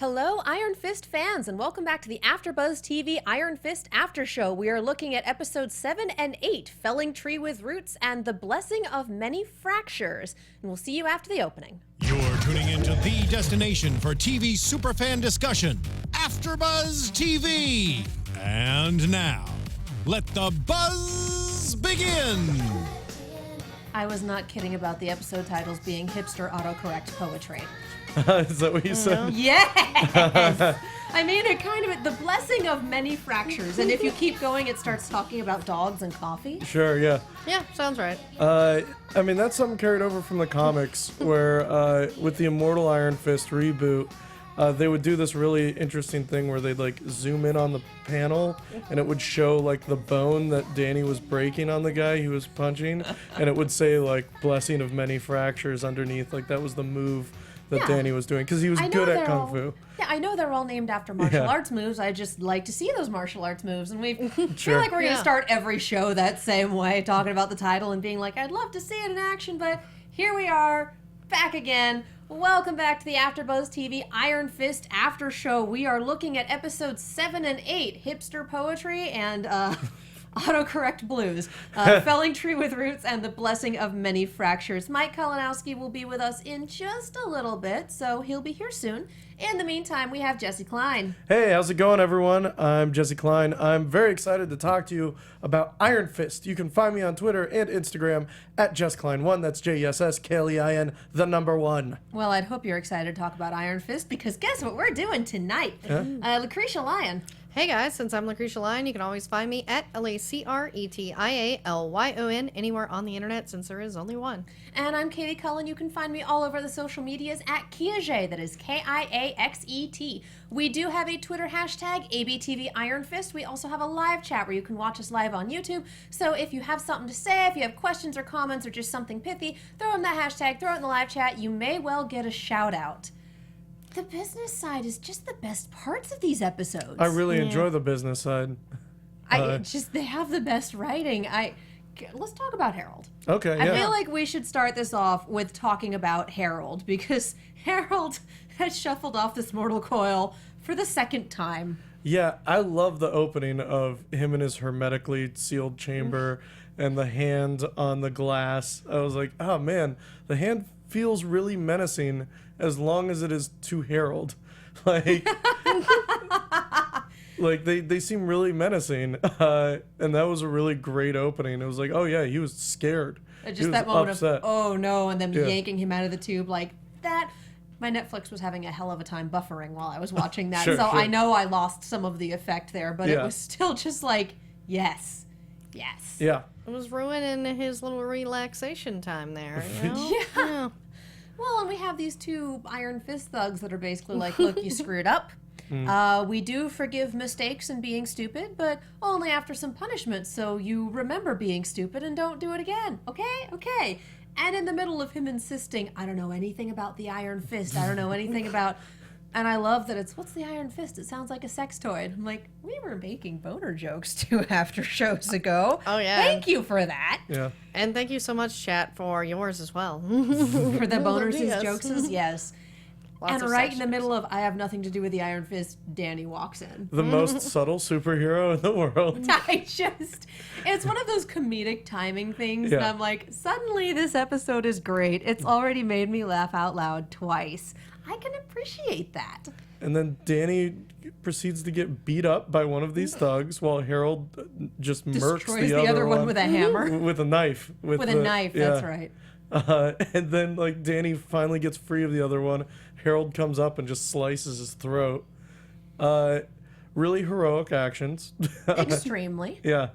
Hello, Iron Fist fans, and welcome back to the AFTERBUZZ TV Iron Fist After Show. We are looking at episodes 7 and 8, Felling Tree with Roots and the Blessing of Many Fractures. And we'll see you after the opening. You're tuning into the destination for TV superfan discussion, AFTERBUZZ TV. And now, let the buzz begin. I was not kidding about the episode titles being hipster autocorrect poetry. Is that what you said? Yes! I mean, it kind of, the blessing of many fractures. And if you keep going, it starts talking about dogs and coffee. Sure, yeah. Yeah, sounds right. I mean, that's something carried over from the comics, where with the Immortal Iron Fist reboot, they would do this really interesting thing where they'd like zoom in on the panel and it would show like the bone that Danny was breaking on the guy he was punching, and it would say like blessing of many fractures underneath. Like that was the move that Danny was doing because he was good at Kung Fu. Yeah, I know they're all named after martial arts moves. I just like to see those martial arts moves. And we feel like we're going to start every show that same way, talking about the title and being like, I'd love to see it in action, but here we are, back again. Welcome back to the AFTERBUZZ TV Iron Fist After Show. We are looking at episodes 7 and 8, Hipster Poetry and Autocorrect Blues, Felling Tree with Roots, and the Blessing of Many Fractures. Mike Kalinowski will be with us in just a little bit, so he'll be here soon. In the meantime, we have Jesse Klein. Hey, how's it going, everyone? I'm Jesse Klein. I'm very excited to talk to you about Iron Fist. You can find me on Twitter and Instagram at JessKlein1. That's JessKlein, the number 1. Well, I'd hope you're excited to talk about Iron Fist, because guess what we're doing tonight? Lacretia Lyon. Hey guys, since I'm Lacretia Lyon, you can always find me at LACRETIALYON anywhere on the internet, since there is only one. And I'm Katie Cullen. You can find me all over the social medias at Kiaxet, that is Kiaxet. We do have a Twitter hashtag, ABTV Iron Fist. We also have a live chat where you can watch us live on YouTube. So if you have something to say, if you have questions or comments or just something pithy, throw in that hashtag, throw it in the live chat. You may well get a shout out. The business side is just the best parts of these episodes. I really enjoy the business side. They have the best writing. Let's talk about Harold. Okay, I feel like we should start this off with talking about Harold, because Harold has shuffled off this mortal coil for the second time. Yeah, I love the opening of him in his hermetically sealed chamber and the hand on the glass. I was like, oh man, the hand feels really menacing as long as it is to Harold. Like, like they seem really menacing. And that was a really great opening. It was like, oh yeah, he was scared. Just that moment of, oh no, and them yanking him out of the tube like that. My Netflix was having a hell of a time buffering while I was watching that. Sure. I know I lost some of the effect there, but it was still just like, yes. Yeah. It was ruining his little relaxation time there, you know? Yeah. Well, and we have these two Iron Fist thugs that are basically like, look, you screwed up. We do forgive mistakes and being stupid, but only after some punishment, so you remember being stupid and don't do it again. Okay? And in the middle of him insisting, I don't know anything about the Iron Fist. I don't know anything about... And I love that it's, what's the Iron Fist? It sounds like a sex toy. I'm like, we were making boner jokes 2 after shows ago. Oh, yeah. Thank you for that. Yeah. And thank you so much, chat, for yours as well. For the boners' Yes. jokes, yes. Lots And of right sex in the middle of, I have nothing to do with the Iron Fist, Danny walks in. The most subtle superhero in the world. It's one of those comedic timing things that Yeah. I'm like, suddenly this episode is great. It's already made me laugh out loud twice. I can appreciate that. And then Danny proceeds to get beat up by one of these thugs while Harold just murks Destroys the the other one with a hammer. With a knife. With a knife, that's right. And then, like, Danny finally gets free of the other one. Harold comes up and just slices his throat. Really heroic actions. Extremely. Yeah.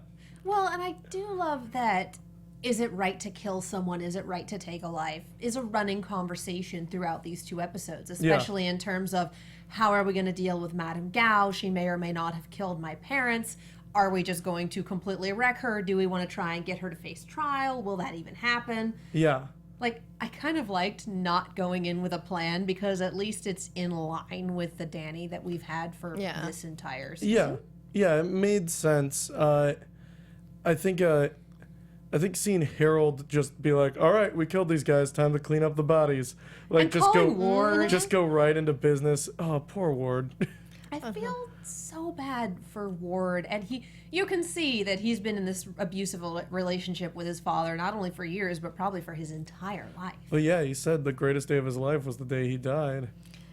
Well, and I do love that, is it right to kill someone? Is it right to take a life? Is a running conversation throughout these 2 episodes, especially in terms of how are we going to deal with Madame Gao? She may or may not have killed my parents. Are we just going to completely wreck her? Do we want to try and get her to face trial? Will that even happen? Yeah. Like, I kind of liked not going in with a plan because at least it's in line with the Danny that we've had for this entire season. Yeah. Yeah, it made sense. I think I think seeing Harold just be like, all right, we killed these guys, time to clean up the bodies. Like, And just calling Ward. just go right into business. Oh, poor Ward. I feel so bad for Ward, and you can see that he's been in this abusive relationship with his father, not only for years, but probably for his entire life. Well, yeah, he said the greatest day of his life was the day he died.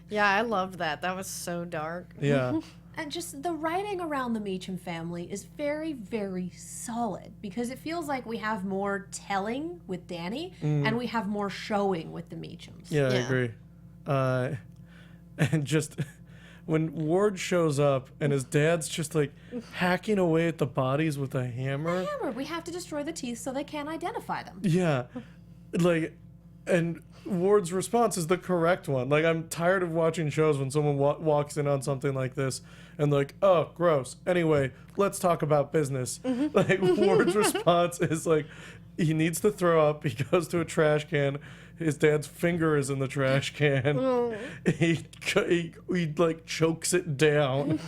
Yeah, I loved that. That was so dark. Yeah. And just the writing around the Meachum family is very, very solid because it feels like we have more telling with Danny and we have more showing with the Meachums. Yeah, I agree. And just when Ward shows up and his dad's just like hacking away at the bodies with a hammer. We have to destroy the teeth so they can't identify them. Yeah. Like, and Ward's response is the correct one. Like, I'm tired of watching shows when someone walks in on something like this and like, oh, gross. Anyway, let's talk about business. Like, Ward's response is like, he needs to throw up. He goes to a trash can. His dad's finger is in the trash can. He like chokes it down.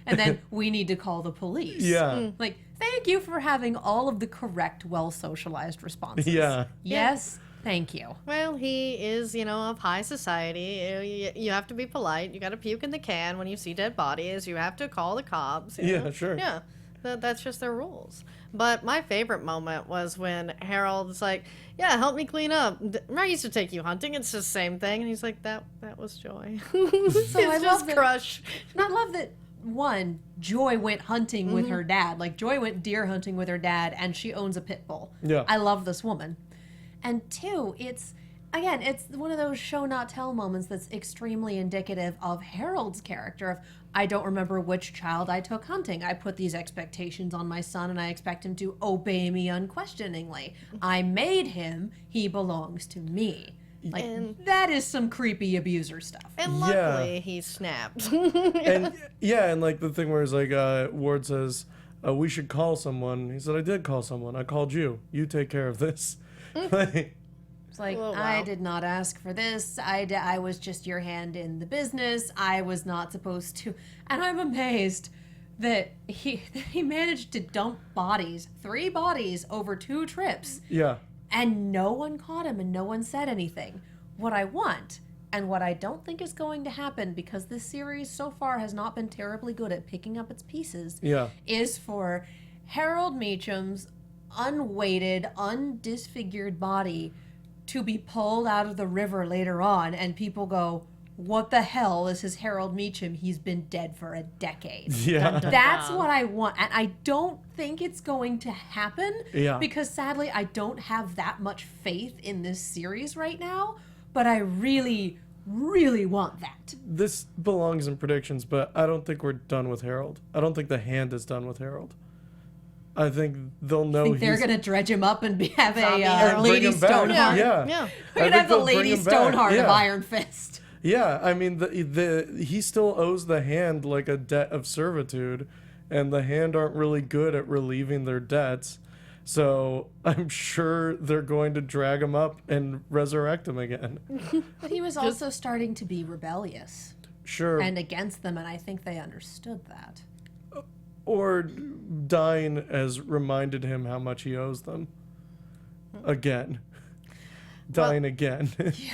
And then we need to call the police. Yeah. Like, thank you for having all of the correct, well-socialized responses. Yeah. Yes. Thank you. Well, he is, of high society. You have to be polite. You got to puke in the can when you see dead bodies. You have to call the cops. You know? Sure. Yeah, that's just their rules. But my favorite moment was when Harold's like, yeah, help me clean up. I used to take you hunting. It's the same thing. And he's like, that was Joy. So I love that, crush. And I love that, one, Joy went hunting with her dad. Like, Joy went deer hunting with her dad, and she owns a pit bull. Yeah. I love this woman. And two, it's one of those show not tell moments that's extremely indicative of Harold's character of, I don't remember which child I took hunting. I put these expectations on my son and I expect him to obey me unquestioningly. I made him. He belongs to me. Like, that is some creepy abuser stuff. And luckily, he snapped. And like the thing where it's like, Ward says, we should call someone. He said, I did call someone. I called you. You take care of this. It's like, Oh, wow. I did not ask for this. I was just your hand in the business. I was not supposed to. And I'm amazed that he managed to dump bodies, 3 bodies over 2 trips. Yeah. And no one caught him and no one said anything. What I want, and what I don't think is going to happen because this series so far has not been terribly good at picking up its pieces, is for Harold Meachum's unweighted, undisfigured body to be pulled out of the river later on and people go, what the hell? This is Harold Meachum. He's been dead for a decade. Yeah. That's what I want. And I don't think it's going to happen because sadly I don't have that much faith in this series right now, but I really, really want that. This belongs in predictions, but I don't think we're done with Harold. I don't think the hand is done with Harold. I think they'll know. Think they're gonna dredge him up and have and bring Lady him back. Stoneheart. Yeah. We're gonna have the Lady Stoneheart of Iron Fist. Yeah, I mean, he still owes the hand like a debt of servitude, and the hand aren't really good at relieving their debts. So I'm sure they're going to drag him up and resurrect him again. But he was also starting to be rebellious. Sure. And against them, and I think they understood that. Or dying has reminded him how much he owes them. Again. Dying again.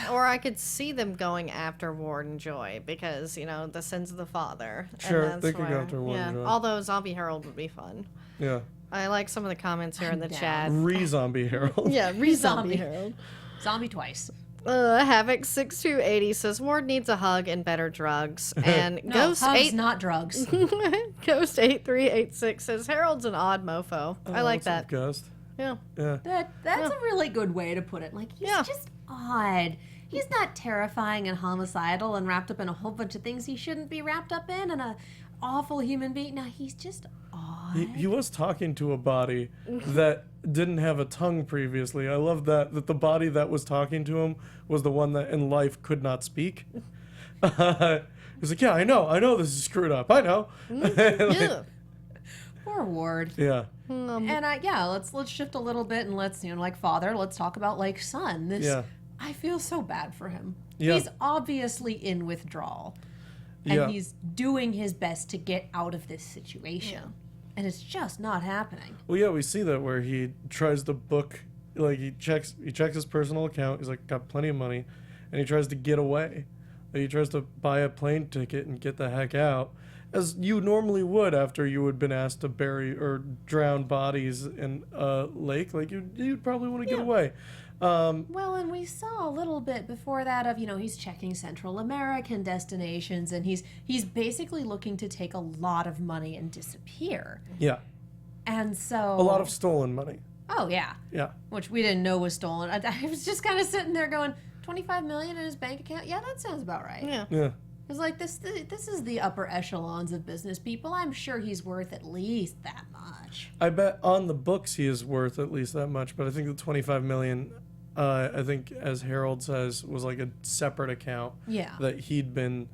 Or I could see them going after Ward and Joy because, the sins of the father. Sure, and that's they could go where- after Ward and Joy. Although Zombie Harold would be fun. Yeah. I like some of the comments here in the down. chat. Re-zombie Harold. Yeah, re-zombie Harold. Zombie twice. Havoc6280 says Ward needs a hug and better drugs. And No, Ghost hugs, 8 not drugs. Ghost 8386 says Harold's an odd mofo. I like what's up, that. Ghost? Yeah. Yeah. That's a really good way to put it. Like, he's just odd. He's not terrifying and homicidal and wrapped up in a whole bunch of things he shouldn't be wrapped up in and a awful human being. No, he's just odd. He was talking to a body that didn't have a tongue previously. I love that the body that was talking to him was the one that in life could not speak. He's like, yeah, I know this is screwed up. I know. Yeah. Poor Ward. Yeah. And let's shift a little bit and let's, like father, let's talk about like son. I feel so bad for him. Yeah. He's obviously in withdrawal. And he's doing his best to get out of this situation. And it's just not happening. Well, yeah, we see that where he tries to book, like he checks his personal account. He's like, got plenty of money, and he tries to get away. He tries to buy a plane ticket and get the heck out, as you normally would after you had been asked to bury or drown bodies in a lake. Like you'd probably want to get away. Well, and we saw a little bit before that of, he's checking Central American destinations, and he's basically looking to take a lot of money and disappear. Yeah. And so... A lot of stolen money. Oh, yeah. Yeah. Which we didn't know was stolen. I was just kind of sitting there going, 25 million in his bank account? Yeah, that sounds about right. Yeah. Yeah. It's like, this is the upper echelons of business people. I'm sure he's worth at least that much. I bet on the books he is worth at least that much, but I think the 25 million... I think, as Harold says, was like a separate account that he'd been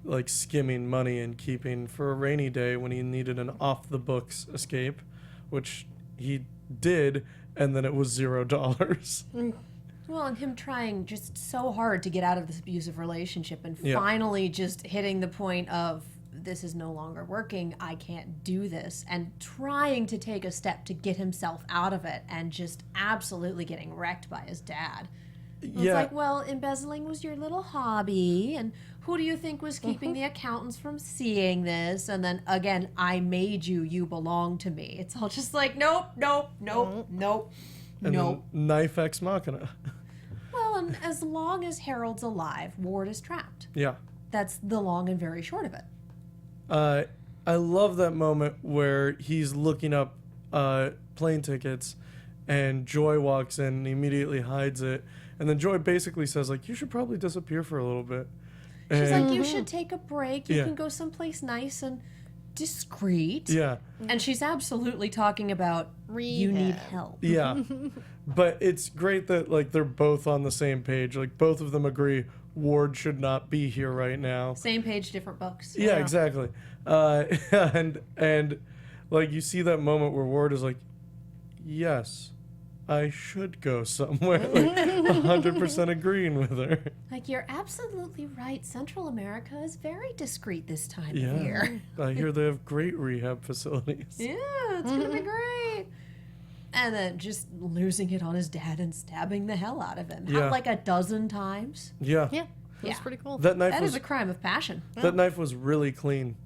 like skimming money and keeping for a rainy day when he needed an off-the-books escape, which he did, and then it was $0. Well, and him trying just so hard to get out of this abusive relationship and finally just hitting the point of, this is no longer working, I can't do this, and trying to take a step to get himself out of it and just absolutely getting wrecked by his dad. It's like, well, embezzling was your little hobby, and who do you think was keeping the accountants from seeing this? And then, again, I made you, you belong to me. It's all just like, nope, And knife ex machina. Well, and as long as Harold's alive, Ward is trapped. Yeah. That's the long and very short of it. I love that moment where he's looking up plane tickets, and Joy walks in and immediately hides it. And then Joy basically says, like, you should probably disappear for a little bit. She's like, you should take a break. You can go someplace nice and discreet. Yeah. And she's absolutely talking about you need help. Yeah. But it's great that, like, they're both on the same page. Like, both of them agree Ward should not be here right now. Same page, different books. Yeah, exactly. And like, you see that moment where Ward is like, yes, I should go somewhere. Like, 100% agreeing with her. Like, you're absolutely right. Central America is very discreet this time of year. I hear they have great rehab facilities. Yeah, it's going to be great. And then just losing it on his dad and stabbing the hell out of him. Yeah. Like a dozen times. Yeah. Yeah. That's pretty cool. That is a crime of passion. That knife was really clean.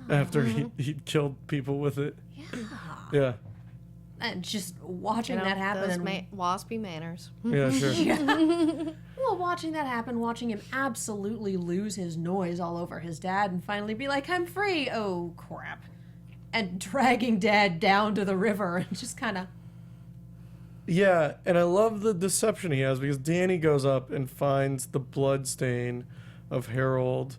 After he'd killed people with it. Yeah. And just watching that happen. Those waspy manners. Yeah, sure. Well, watching that happen, watching him absolutely lose his noise all over his dad and finally be like, I'm free. Oh, crap. And dragging Dad down to the river and just kind of... Yeah, and I love the deception he has because Danny goes up and finds the blood stain of Harold.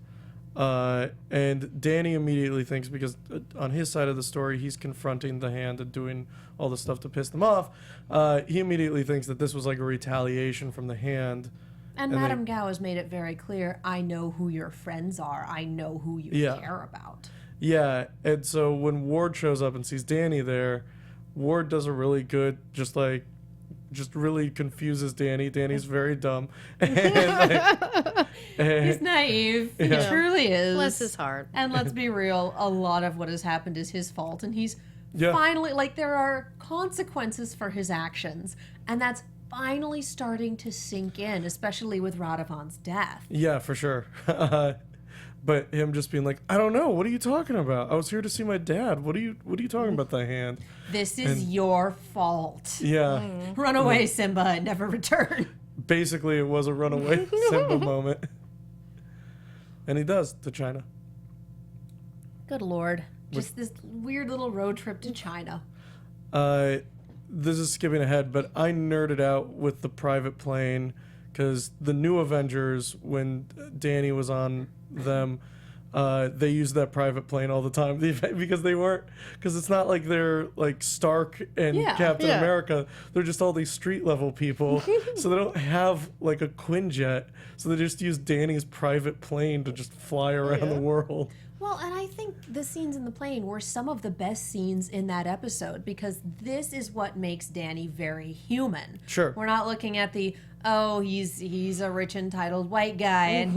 And Danny immediately thinks, because on his side of the story, he's confronting the Hand and doing all the stuff to piss them off. He immediately thinks that this was like a retaliation from the Hand. And Madame Gao has made it very clear, I know who your friends are. I know who you care about. Yeah, and so when Ward shows up and sees Danny there, Ward does a really good, just really confuses Danny. Danny's very dumb. And he's naive. He truly is. Bless his heart. And let's be real, a lot of what has happened is his fault. And he's finally, like, there are consequences for his actions. And that's finally starting to sink in, especially with Radovan's death. Yeah, for sure. But him just being like, I don't know, what are you talking about? I was here to see my dad. What are you talking about, the Hand? This is your fault. Yeah. Run away, Simba, and never return. Basically, it was a runaway Simba moment. And he does, to China. Good Lord. Just this weird little road trip to China. This is skipping ahead, but I nerded out with the private plane because the New Avengers, when Danny was on them, they used that private plane all the time because it's not like they're like Stark and Captain America. They're just all these street level people, so they don't have like a Quinjet, so they just use Danny's private plane to just fly around the world. Well, and I think the scenes in the plane were some of the best scenes in that episode because this is what makes Danny very human. Sure. We're not looking at he's a rich entitled white guy and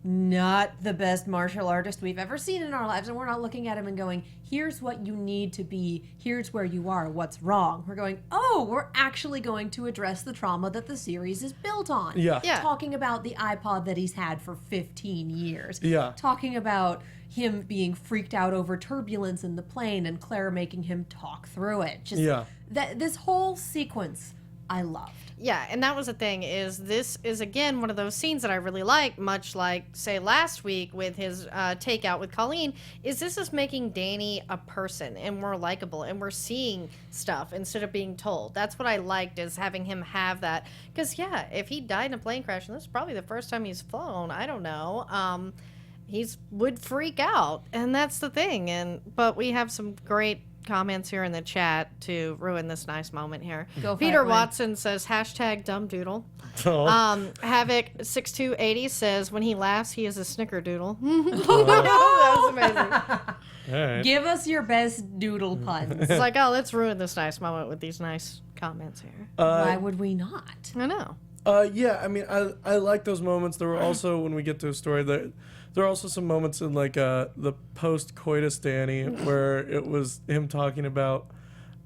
not the best martial artist we've ever seen in our lives, and we're not looking at him and going, here's what you need to be, here's where you are, what's wrong. We're going, oh, we're actually going to address the trauma that the series is built on. Yeah. Talking about the iPod that he's had for 15 years. Yeah. Talking about him being freaked out over turbulence in the plane and Claire making him talk through it. Just this whole sequence I loved. Yeah, and that was the thing, is this is, again, one of those scenes that I really like, much like, say, last week with his takeout with Colleen, is this is making Danny a person and more likable, and we're seeing stuff instead of being told. That's what I liked, is having him have that. Because, yeah, if he died in a plane crash, and this is probably the first time he's flown, I don't know, would freak out, and that's the thing. But we have some great comments here in the chat to ruin this nice moment here. Peter Watson says #dumb doodle. Havoc6280 says when he laughs he is a snickerdoodle. That was amazing. Right. Give us your best doodle puns. It's like, oh, let's ruin this nice moment with these nice comments here. Why would we not? I know. Yeah, I mean, I like those moments. There were also, when we get to a story, there are also some moments in like the post-coitus Danny where it was him talking about,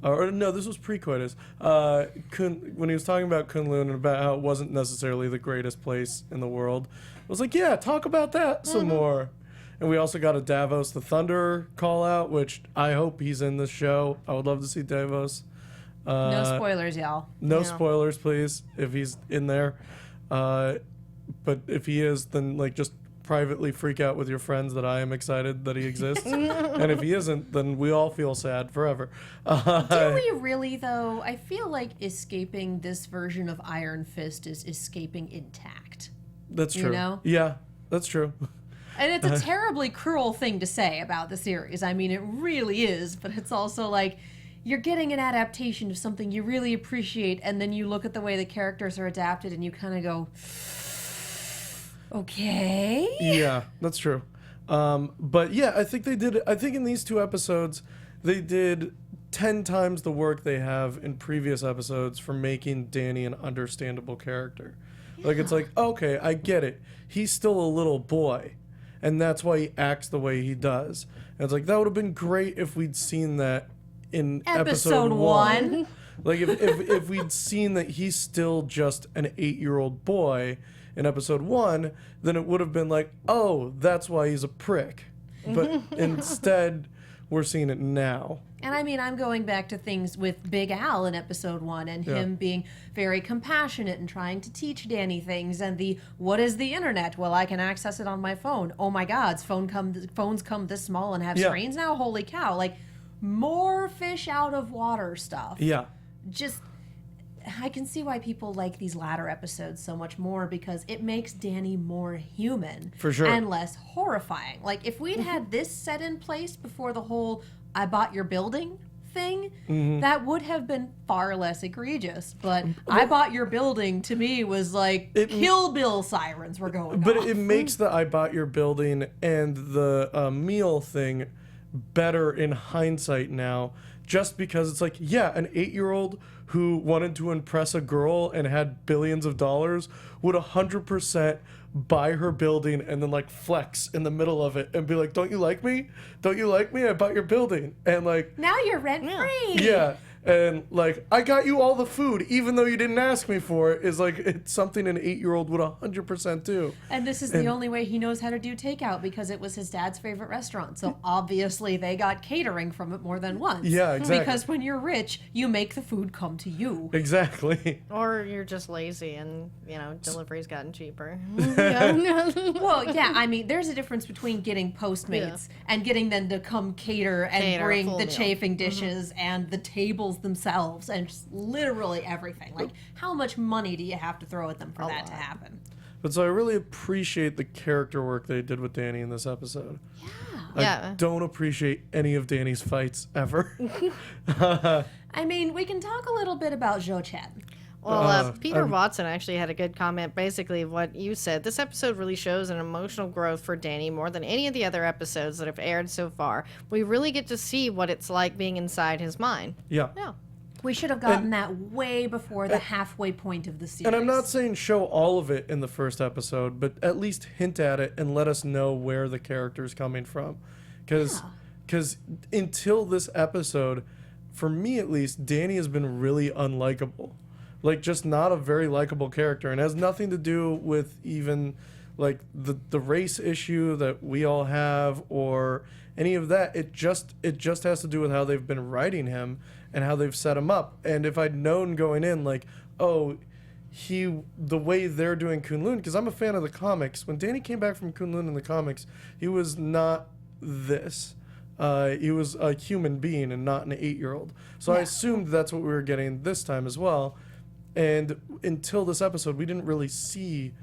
or no, this was pre-coitus, when he was talking about Kunlun and about how it wasn't necessarily the greatest place in the world. I was like, yeah, talk about that some more. And we also got a Davos the Thunderer call out, which I hope he's in this show. I would love to see Davos. No spoilers, y'all. No spoilers, please, if he's in there. But if he is, then like just privately freak out with your friends that I am excited that he exists. And if he isn't, then we all feel sad forever. Do we really, though? I feel like escaping this version of Iron Fist is escaping intact. That's true. You know? Yeah, that's true. And it's a terribly cruel thing to say about the series. I mean, it really is, but it's also like you're getting an adaptation of something you really appreciate, and then you look at the way the characters are adapted and you kind of go, okay. Yeah, that's true. But yeah, I think in these 2 episodes, they did 10 times the work they have in previous episodes for making Danny an understandable character. Yeah. Like, it's like, okay, I get it. He's still a little boy, and that's why he acts the way he does. And it's like, that would have been great if we'd seen that in episode 1. Like, if we'd seen that he's still just an 8-year-old boy in episode 1, then it would have been like, oh, that's why he's a prick. But instead, we're seeing it now. And I mean, I'm going back to things with Big Al in episode 1 and him being very compassionate and trying to teach Danny things, and what is the internet? Well, I can access it on my phone. Oh my God, phones come this small and have screens now? Holy cow. Like, more fish out of water stuff. Yeah. Just, I can see why people like these latter episodes so much more, because it makes Danny more human. For sure. And less horrifying. Like, if we'd had this set in place before the whole I bought your building thing, that would have been far less egregious. But I bought your building, to me, was like Kill Bill sirens were going But off. it makes the I bought your building and the meal thing better in hindsight now, just because it's like, yeah, an 8-year-old who wanted to impress a girl and had billions of dollars would 100% buy her building and then like flex in the middle of it and be like, don't you like me? Don't you like me? I bought your building. And like, now you're rent free. Yeah. And like, I got you all the food, even though you didn't ask me for it, is like, it's something an 8-year-old would 100% do. And this is the only way he knows how to do takeout, because it was his dad's favorite restaurant. So obviously they got catering from it more than once. Yeah, exactly. Because when you're rich, you make the food come to you. Exactly. Or you're just lazy and, delivery's gotten cheaper. Well, yeah, I mean, there's a difference between getting Postmates and getting them to come cater and bring the chafing dishes and the tables themselves and just literally everything. Like, how much money do you have to throw at them for that to happen? But so I really appreciate the character work they did with Danny in this episode. Yeah. I don't appreciate any of Danny's fights ever. I mean, we can talk a little bit about Zhou Chen. Well, Peter Watson actually had a good comment, basically what you said. This episode really shows an emotional growth for Danny more than any of the other episodes that have aired so far. We really get to see what it's like being inside his mind. Yeah. Yeah. We should have gotten that way before the halfway point of the series. And I'm not saying show all of it in the first episode, but at least hint at it and let us know where the character's coming from. Because until this episode, for me at least, Danny has been really unlikable. Like, just not a very likable character, and has nothing to do with even like the race issue that we all have or any of that. It just has to do with how they've been writing him and how they've set him up. And if I'd known going in, like, oh, the way they're doing Kunlun, because I'm a fan of the comics. When Danny came back from Kunlun in the comics, he was not this. He was a human being and not an 8-year-old. So I assumed that's what we were getting this time as well. And until this episode, we didn't really see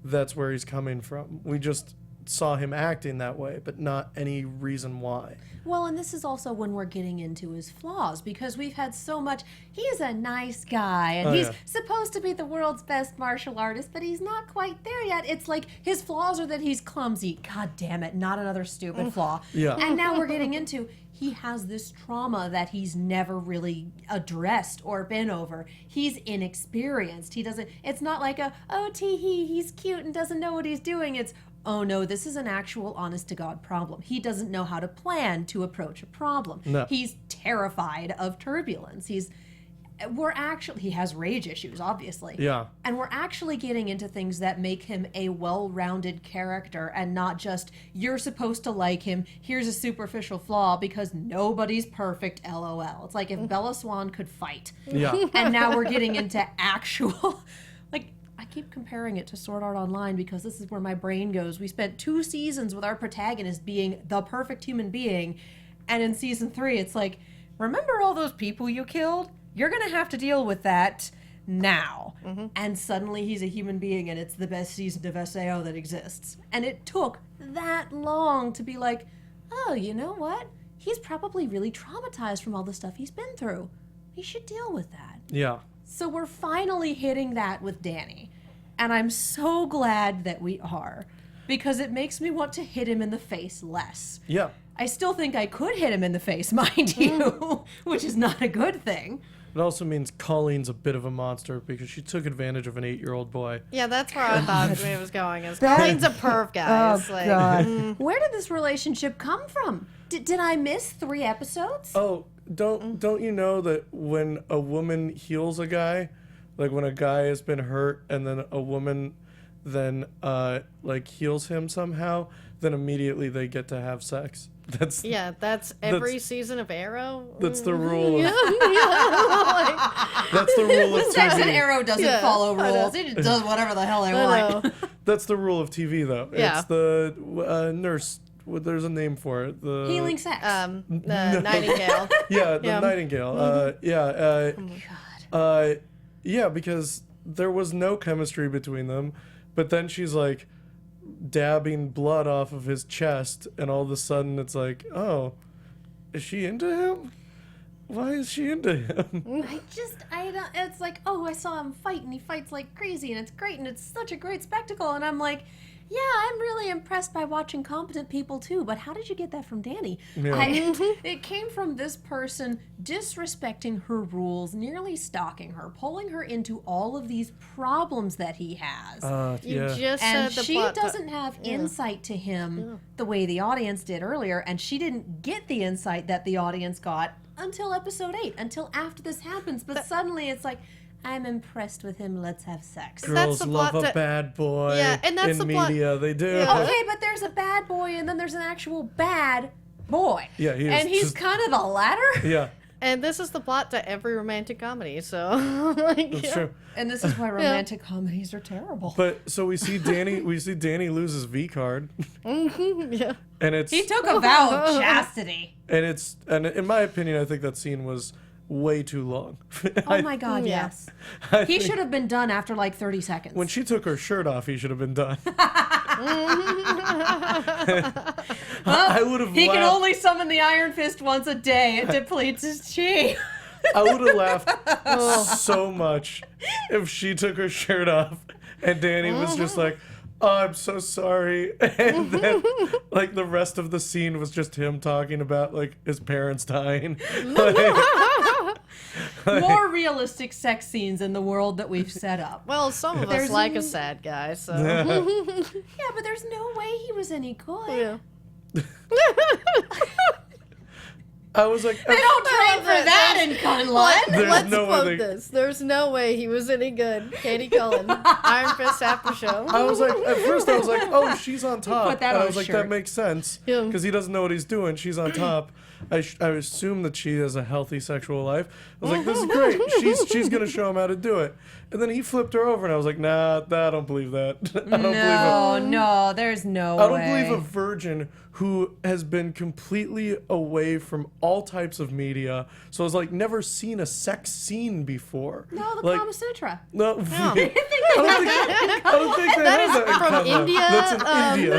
that's where he's coming from. We just saw him acting that way, but not any reason why. Well, and this is also when we're getting into his flaws, because we've had so much, he's a nice guy, and he's supposed to be the world's best martial artist, but he's not quite there yet. It's like his flaws are that he's clumsy. God damn it, not another stupid flaw. Yeah. And now we're getting into, he has this trauma that he's never really addressed or been over. He's inexperienced. He doesn't, it's not like he's cute and doesn't know what he's doing. It's, oh no, this is an actual honest-to-God problem. He doesn't know how to plan to approach a problem. No. He's terrified of turbulence. He has rage issues, obviously. Yeah. And we're actually getting into things that make him a well-rounded character and not just, you're supposed to like him, here's a superficial flaw because nobody's perfect, LOL. It's like if Bella Swan could fight. Yeah. And now we're getting into actual... I keep comparing it to Sword Art Online because this is where my brain goes. We spent 2 seasons with our protagonist being the perfect human being, and in season 3 it's like, remember all those people you killed? You're gonna have to deal with that now. And suddenly he's a human being and it's the best season of SAO that exists. And it took that long to be like, oh, you know what? He's probably really traumatized from all the stuff he's been through. He should deal with that. Yeah. So we're finally hitting that with Danny. And I'm so glad that we are. Because it makes me want to hit him in the face less. Yeah. I still think I could hit him in the face, mind you, which is not a good thing. It also means Colleen's a bit of a monster because she took advantage of an 8-year-old boy. Yeah, that's where I thought it was going. Is Colleen's a perv, guys. Oh, God. Where did this relationship come from? Did I miss 3 episodes? Oh, don't you know that when a woman heals a guy, like when a guy has been hurt and then a woman then like heals him somehow, then immediately they get to have sex. That's every season of Arrow. That's the rule. That's the rule of Sex and TV. Arrow doesn't follow rules. It just does whatever the hell they want. That's the rule of TV, though. Yeah. It's the nurse. There's a name for it. The Healing sex. Nightingale. Yeah, the Nightingale. Oh my God. Yeah, because there was no chemistry between them, but then she's like dabbing blood off of his chest, and all of a sudden it's like, oh, is she into him? Why is she into him? I don't, it's like, oh, I saw him fight and he fights like crazy and it's great and it's such a great spectacle. And I'm like, yeah, I'm really impressed by watching competent people too, but how did you get that from Danny? Yeah. It came from this person disrespecting her rules, nearly stalking her, pulling her into all of these problems that he has. You just And said the she plot doesn't have insight to him the way the audience did earlier, and she didn't get the insight that the audience got until episode 8, until after this happens. But suddenly it's like, I'm impressed with him, let's have sex. Girls the love plot a bad boy. Yeah, and that's in the plot- media. They do. Yeah. Okay, but there's a bad boy and then there's an actual bad boy. Yeah, he is and he's just- kind of the latter. Yeah, And this is the plot to every romantic comedy, so like, that's true. And this is why romantic comedies are terrible. But so we see Danny lose his V card. Yeah. And it's He took a vow of chastity. and in my opinion, I think that scene was way too long. Oh my God, Yeah. yes. He should have been done after like 30 seconds. When she took her shirt off, he should have been done. I would have He can laughed. only summon the Iron Fist once a day. It depletes his chi. I would have laughed so much if she took her shirt off and Danny was just like, oh, I'm so sorry. And then, like, the rest of the scene was just him talking about, like, his parents dying. Like, more realistic sex scenes in the world that we've set up. Well, some of us like a sad guy, so. Yeah, but there's no way he was any good. Yeah. I was like, They don't train for that in Kunlun. Let's no way quote this. There's no way he was any good. Katie Cullen, Iron Fist after show. I was like, at first I was like, oh, she's on top. Put that and on I a was like, shirt. that makes sense. Yeah. Because he doesn't know what he's doing. She's on top. I assume that she has a healthy sexual life. I was like, this is great. She's going to show him how to do it. And then he flipped her over, and I was like, nah, I don't believe that. I don't believe it. No, there's no way. I don't believe a virgin who has been completely away from all types of media, so has like never seen a sex scene before. No, the like, Kama Sutra. No, I don't think they have that in from Kama. India, That's in India.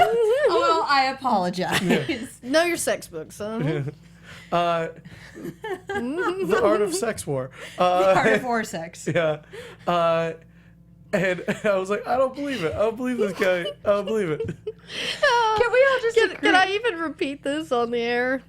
Oh, well, I apologize. Know your sex books, huh? The Art of Sex War. Art of war sex. Yeah. And I was like, I don't believe it. I don't believe this guy. I don't believe it. Can we all just agree? Can I even repeat this on the air?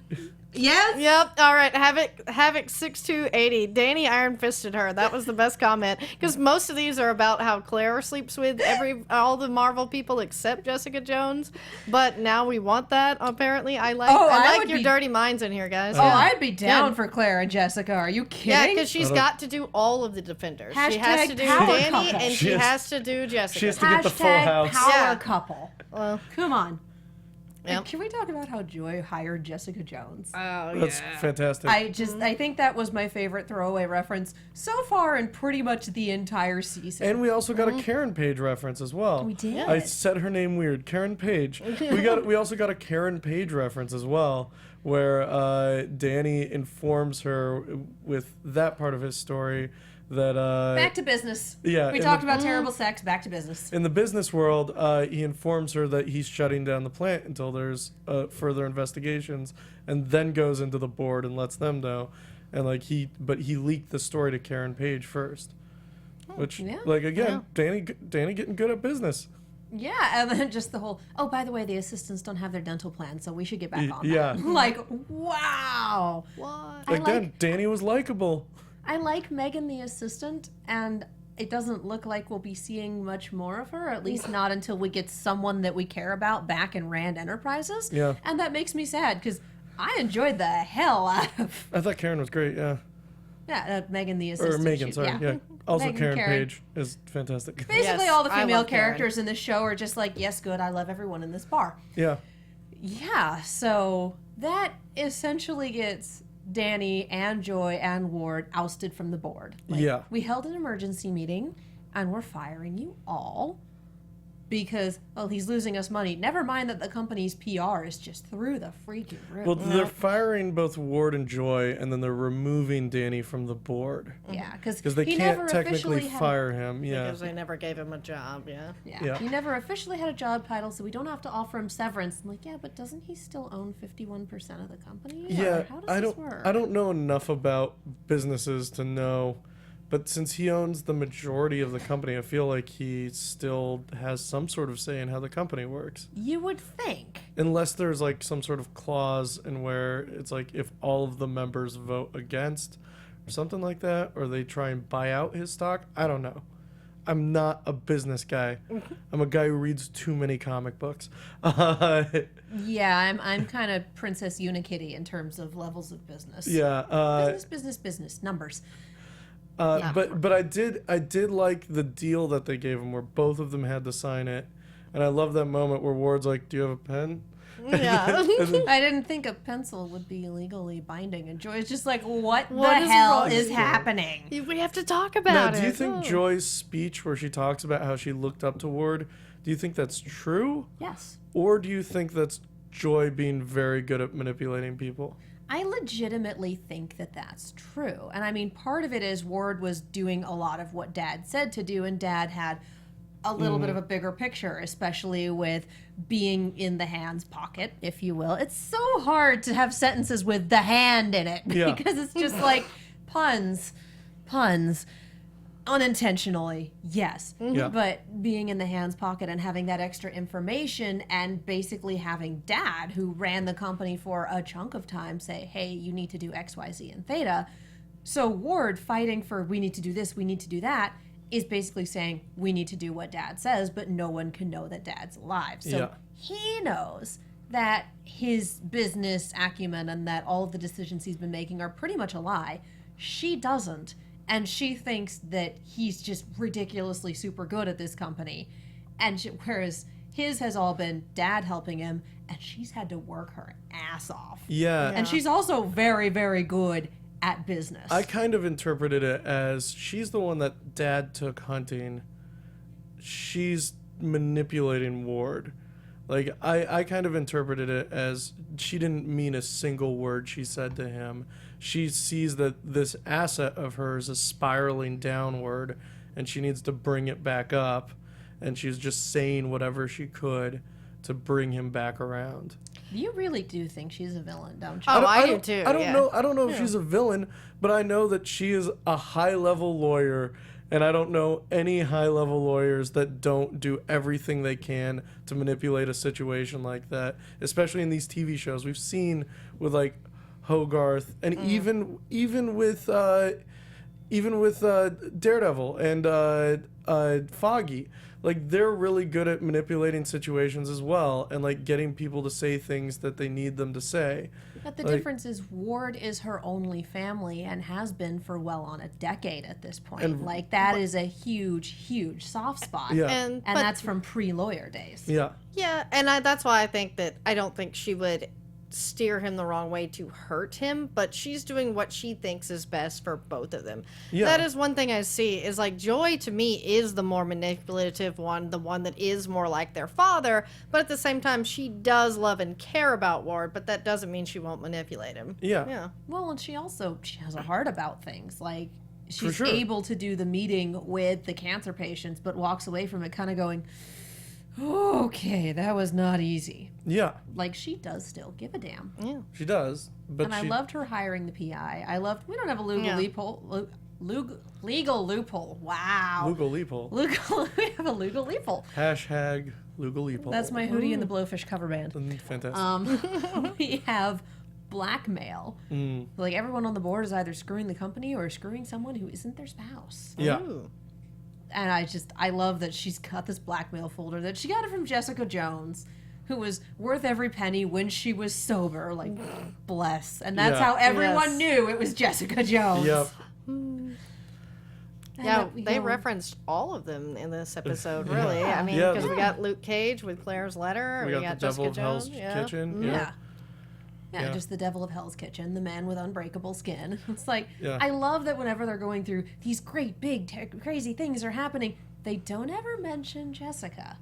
Yes? Yep. All right. Havoc 6280. Danny iron fisted her. That was the best comment because most of these are about how Claire sleeps with all the Marvel people except Jessica Jones. But now we want that. Apparently, I like would your be- dirty minds in here, guys. Oh, Yeah. I'd be down Good. for Claire and Jessica. Are you Yeah, kidding? because she's got to do all of the defenders. She has Hashtag to do power Danny couple. and She she has- has to do Jessica. she has to get the full Hashtag house. power Yeah. couple. Well, Come on. Yep. And can we talk about how Joy hired Jessica Jones? oh That's fantastic. I think that was my favorite throwaway reference so far in pretty much the entire season. And we also got a Karen Page reference as well. We did. I said her name weird. Karen Page. We also got a Karen Page reference as well, where Danny informs her with that part of his story that Back to business. Yeah, We in talked the- about terrible sex. Back to business. in the business world, he informs her that he's shutting down the plant until there's further investigations, and then goes into the board and lets them know. And like he leaked the story to Karen Page first, which yeah. Danny getting good at business. Yeah, and then just the whole, oh, by the way, the assistants don't have their dental plan, so we should get back on Yeah. that. Like, wow. what? Again, Danny was likable. I like Megan the assistant, and it doesn't look like we'll be seeing much more of her, at least not until we get someone that we care about back in Rand Enterprises. Yeah. And that makes me sad, because I enjoyed the hell out of I thought Karen was great. Yeah. Megan the assistant. Or Megan, sorry. Yeah. Also, Megan, Karen Page is fantastic. Basically, Yes, all the I female love Karen. characters in this show are just like, yes, good, I love everyone in this bar. Yeah. Yeah, so that essentially gets Danny and Joy and Ward ousted from the board. Like, Yeah. we held an emergency meeting and we're firing you all because, well, he's losing us money. Never mind that the company's PR is just through the freaking roof. Well, they're firing both Ward and Joy, and then they're removing Danny from the board yeah, because because they he can't never technically officially had fire him. Yeah. Because they never gave him a job, yeah. Yeah. He never officially had a job title, so we don't have to offer him severance. I'm like, yeah, but doesn't he still own 51% of the company? Or Yeah, how does this work? I don't know enough about businesses to know, but since he owns the majority of the company, I feel like he still has some sort of say in how the company works. You would think. Unless there's like some sort of clause in where it's like if all of the members vote against or something like that, or they try and buy out his stock. I don't know. I'm not a business guy. I'm a guy who reads too many comic books. Yeah, I'm kind of Princess Unikitty in terms of levels of business. Yeah. Business, numbers. But I did like the deal that they gave him where both of them had to sign it, and I love that moment where Ward's like, "Do you have a pen?" Yeah. I didn't think a pencil would be legally binding, and Joy's just like, what the What is hell wrong is with you? happening? We have to talk Now, about it. do you think Oh. Joy's speech where she talks about how she looked up to Ward, do you think that's true, Yes. or do you think that's Joy being very good at manipulating people? I legitimately think that that's true. And I mean, part of it is Ward was doing a lot of what Dad said to do, and Dad had a little bit of a bigger picture, especially with being in the hand's pocket, if you will. It's so hard to have sentences with the hand in it Yeah. because it's just like puns, unintentionally, yes. Yeah. But being in the hand's pocket and having that extra information and basically having Dad, who ran the company for a chunk of time, say, hey, you need to do X, Y, Z, and Theta, So Ward fighting for we need to do this, we need to do that, is basically saying we need to do what Dad says, but no one can know that Dad's alive. So he knows that his business acumen and that all of the decisions he's been making are pretty much a lie. She doesn't. And she thinks that he's just ridiculously super good at this company. And whereas his has all been Dad helping him, and she's had to work her ass off. Yeah. And she's also very, very good at business. I kind of interpreted it as she's the one that Dad took hunting. She's manipulating Ward. Like, I kind of interpreted it as she didn't mean a single word she said to him. She sees that this asset of hers is spiraling downward, and she needs to bring it back up. And she's just saying whatever she could to bring him back around. You really do think she's a villain, don't you? Oh, I do too. I don't know if she's a villain, but I know that she is a high-level lawyer, and I don't know any high-level lawyers that don't do everything they can to manipulate a situation like that, especially in these TV shows. We've seen with like Hogarth, and even with Daredevil and Foggy. Like, they're really good at manipulating situations as well, and like getting people to say things that they need them to say. But the difference is Ward is her only family and has been for well on a decade at this point. And like, that is a huge, huge soft spot. Yeah. And that's from pre-lawyer days. Yeah. Yeah, and that's why I don't think she would steer him the wrong way to hurt him, but she's doing what she thinks is best for both of them. Yeah. That is one thing I see is like Joy to me is the more manipulative one, the one that is more like their father, but at the same time she does love and care about Ward, but that doesn't mean she won't manipulate him. Yeah. Well, and she has a heart about things. Like, she's able to do the meeting with the cancer patients, but walks away from it kind of going, okay, that was not easy. Yeah. Like, she does still give a damn. Yeah. She does. But I loved her hiring the PI. We don't have a legal loophole. Legal loophole. Wow. Legal loophole. We have a legal loophole. Hashtag legal loophole. That's my Hootie and the Blowfish cover band. Fantastic. We have blackmail. Like, everyone on the board is either screwing the company or screwing someone who isn't their spouse. Yeah. Ooh. And I love that she's got this blackmail folder that she got it from Jessica Jones, who was worth every penny when she was sober. Like, bless. And that's how everyone knew it was Jessica Jones. Yep. Yeah, they referenced all of them in this episode, really. I mean, because we got Luke Cage with Claire's letter. We got the Devil Jessica of Hell's Jones. Kitchen. Yeah, just the Devil of Hell's Kitchen, the man with unbreakable skin. It's like, Yeah. I love that whenever they're going through these great, big, crazy things are happening, they don't ever mention Jessica.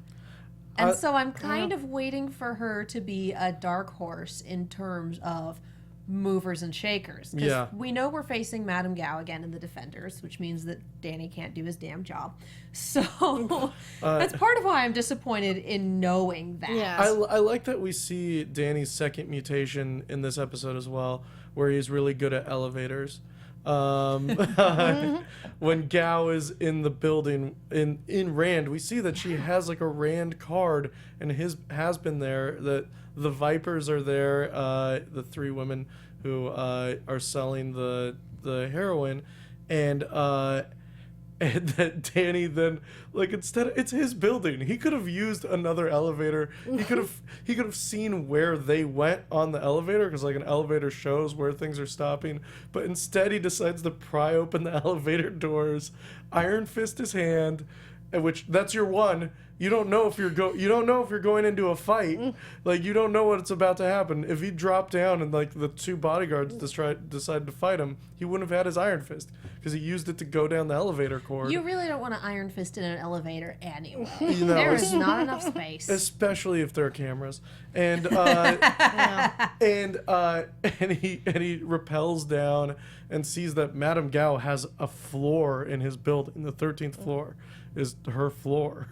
And so I'm kind of waiting for her to be a dark horse in terms of movers and shakers. Because we know we're facing Madame Gao again in the Defenders, which means that Danny can't do his damn job. So that's part of why I'm disappointed in knowing that. Yeah. I like that we see Danny's second mutation in this episode as well, where he's really good at elevators. When Gao is in the building in Rand, we see that she has like a Rand card, and his has been there. That the Vipers are there, the three women who are selling the heroin, and that Danny then, like, instead of, it's his building, he could have used another elevator. He could have seen where they went on the elevator, because like an elevator shows where things are stopping, but instead he decides to pry open the elevator doors, Iron Fist his hand, which that's your one. You don't know if you're going into a fight. Like, you don't know what's about to happen. If he dropped down and like the two bodyguards decided to fight him, he wouldn't have had his Iron Fist because he used it to go down the elevator cord. You really don't want to Iron Fist in an elevator anyway. There is not enough space, especially if there are cameras. And and he rappels down and sees that Madame Gao has a floor in his building. The 13th floor is her floor.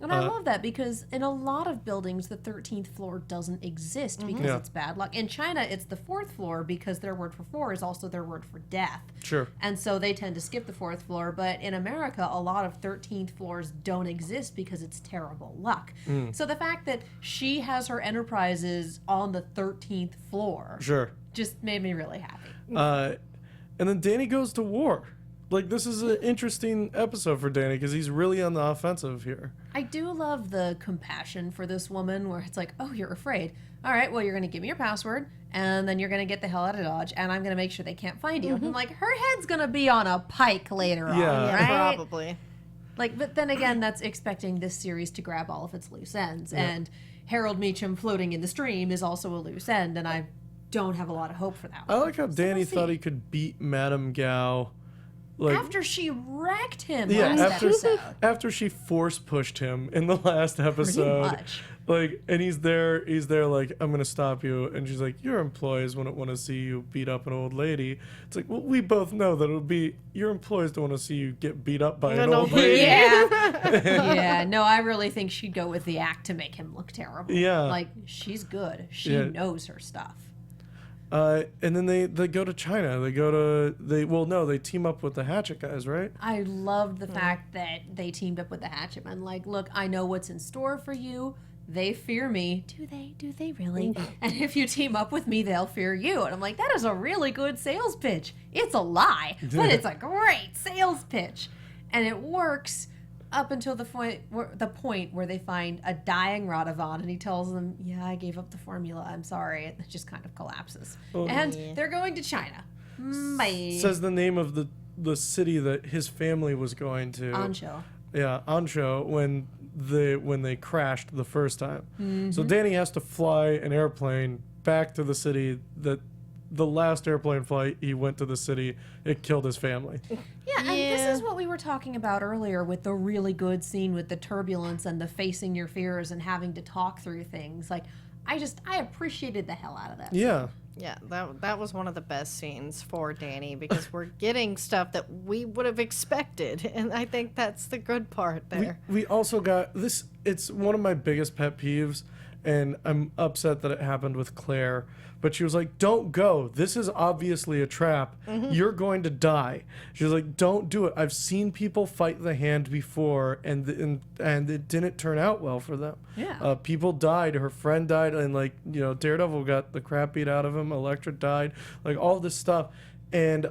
And I love that, because in a lot of buildings, the 13th floor doesn't exist because it's bad luck. In China, it's the 4th floor because their word for 4 is also their word for death. Sure. And so they tend to skip the 4th floor. But in America, a lot of 13th floors don't exist because it's terrible luck. So the fact that she has her enterprises on the 13th floor Sure. just made me really happy. and then Danny goes to war. Like, this is an interesting episode for Danny because he's really on the offensive here. I do love the compassion for this woman where it's like, oh, you're afraid. All right, well, you're going to give me your password, and then you're going to get the hell out of Dodge, and I'm going to make sure they can't find you. And I'm like, her head's going to be on a pike later on, right? Probably. Like, but then again, that's expecting this series to grab all of its loose ends. And Harold Meachum floating in the stream is also a loose end, and I don't have a lot of hope for that one. I like how Danny thought he could beat Madame Gao. Like, after she wrecked him last episode. After she force pushed him in the last episode. Pretty much. Like, and he's there like, I'm gonna stop you, and she's like, your employees wouldn't want to see you beat up an old lady. It's like, well, we both know that it'll be your employees don't want to see you get beat up by an old lady. Yeah, no, I really think she'd go with the act to make him look terrible. Yeah, like, she's good. She knows her stuff. And then they go to China. They team up with the Hatchet guys, right? I loved the fact that they teamed up with the Hatchet Men. Like, look, I know what's in store for you. They fear me. Do they? Do they really? And if you team up with me, they'll fear you. And I'm like, that is a really good sales pitch. It's a lie, but it's a great sales pitch. And it works up until the point where they find a dying Radovan, and he tells them, yeah, I gave up the formula. I'm sorry. It just kind of collapses. And they're going to China. Bye. Says the name of the city that his family was going to. Ansho. Yeah, Ansho, when they crashed the first time. So Danny has to fly an airplane back to the city that the last airplane flight he went to the city, it killed his family. Yeah, and this is what we were talking about earlier with the really good scene with the turbulence and the facing your fears and having to talk through things. Like, I appreciated the hell out of that. Yeah. Yeah, that was one of the best scenes for Danny because we're getting stuff that we would have expected, and I think that's the good part there. We also got this. It's one of my biggest pet peeves, and I'm upset that it happened with Claire. But she was like, "Don't go. This is obviously a trap. You're going to die." She was like, "Don't do it. I've seen people fight the hand before, and it didn't turn out well for them. Yeah. People died. Her friend died, and Daredevil got the crap beat out of him. Elektra died. Like all this stuff." And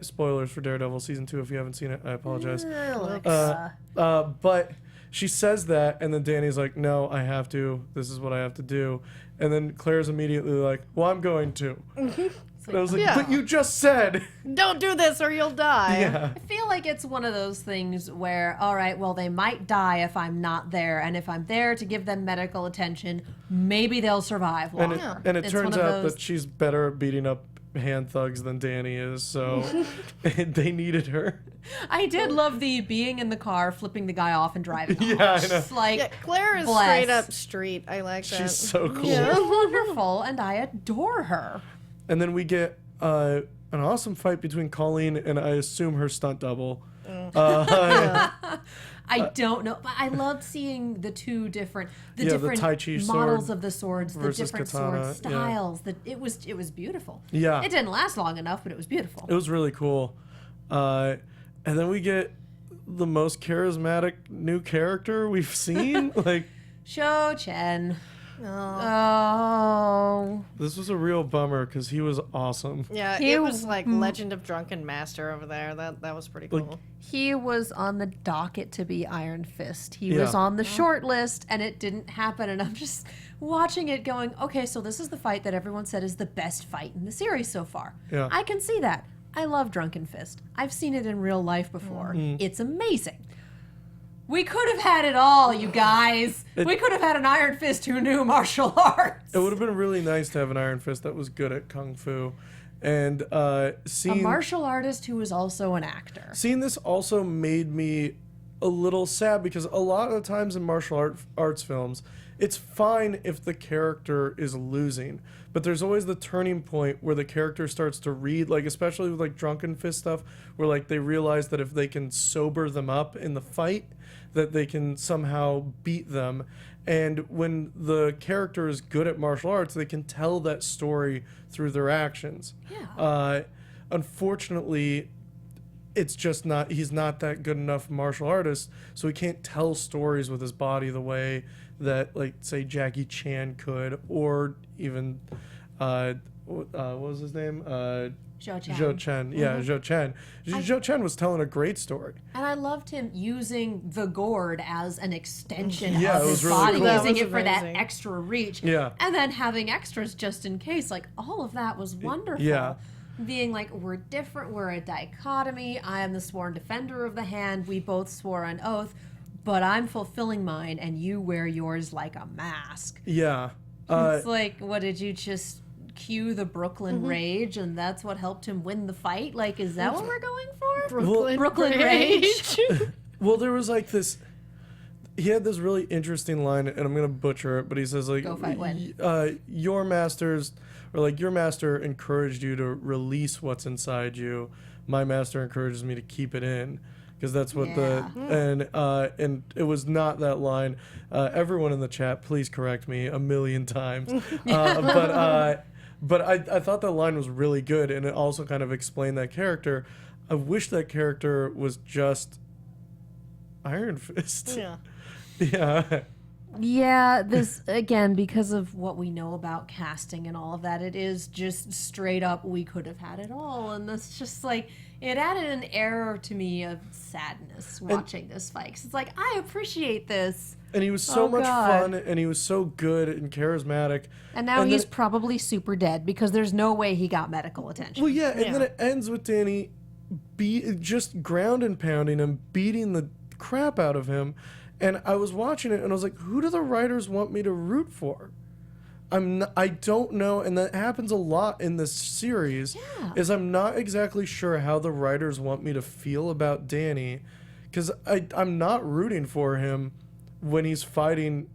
spoilers for Daredevil season 2 if you haven't seen it. I apologize. But she says that, and then Danny's like, "No, I have to. This is what I have to do." And then Claire's immediately like, "Well, I'm going to." And I was like, "But you just said." Don't do this or you'll die. Yeah. I feel like it's one of those things where, all right, well, they might die if I'm not there, and if I'm there to give them medical attention, maybe they'll survive longer. And it turns out that she's better at beating up hand thugs than Danny is, so they needed her. I did love the being in the car, flipping the guy off and driving off. Yeah, I know. Just like, Claire is straight up street. I like that. She's so cool. She's wonderful, and I adore her. And then we get an awesome fight between Colleen and I assume her stunt double. I don't know, but I loved seeing the different the Tai Chi models sword of the swords, the different katana, sword styles. That it was beautiful. Yeah, it didn't last long enough, but it was beautiful. It was really cool. And then we get the most charismatic new character we've seen. Like Shou Chen. Oh. This was a real bummer because he was awesome. Yeah, it was like Legend of Drunken Master over there. That was pretty cool. Like, he was on the docket to be Iron Fist. He was on the short list, and it didn't happen. And I'm just watching it going, okay, so this is the fight that everyone said is the best fight in the series so far. Yeah. I can see that. I love Drunken Fist. I've seen it in real life before. It's amazing. We could have had it all, you guys. We could have had an Iron Fist who knew martial arts. It would have been really nice to have an Iron Fist that was good at Kung Fu. And a martial artist who was also an actor. Seeing this also made me a little sad because a lot of the times in martial arts films, it's fine if the character is losing, but there's always the turning point where the character starts to read, like especially with like Drunken Fist stuff, where like they realize that if they can sober them up in the fight, that they can somehow beat them. And when the character is good at martial arts, they can tell that story through their actions. Yeah. Unfortunately, it's just not, he's not that good enough martial artist, so he can't tell stories with his body the way that, like, say, Jackie Chan could, or even, what was his name? Zhou Chen. Yeah, Zhou Chen. Zhou Chen was telling a great story. And I loved him using the gourd as an extension Yeah, of it his was really body, cool. using That it was for that amazing. extra reach. Yeah. And then having extras just in case. Like, all of that was wonderful. Yeah. Being like, we're different, we're a dichotomy. I am the sworn defender of the hand. We both swore an oath, but I'm fulfilling mine, and you wear yours like a mask. Yeah. It's like, what, did you just cue the Brooklyn Rage, and that's what helped him win the fight? Like, is that what we're going for? Brooklyn Rage. Well, there was like this. He had this really interesting line, and I'm gonna butcher it, but he says like, Go fight, win. Your masters, or like your master encouraged you to release what's inside you. My master encourages me to keep it in, because that's what and it was not that line. Everyone in the chat, please correct me 1,000,000 times. But I thought that line was really good, and it also kind of explained that character. I wish that character was just Iron Fist. Yeah. Yeah. Yeah, this, again, because of what we know about casting and all of that, it is just straight up, we could have had it all. And that's just like, it added an air to me of sadness watching this fight. 'Cause it's like, I appreciate this. And he was so much God. fun, and he was so good and charismatic. And now And he's then- probably super dead because there's no way he got medical attention. Well, yeah, and then it ends with Danny just ground and pounding him, beating the crap out of him. And I was watching it, and I was like, who do the writers want me to root for? I don't know, and that happens a lot in this series, is I'm not exactly sure how the writers want me to feel about Danny, because I'm not rooting for him when he's fighting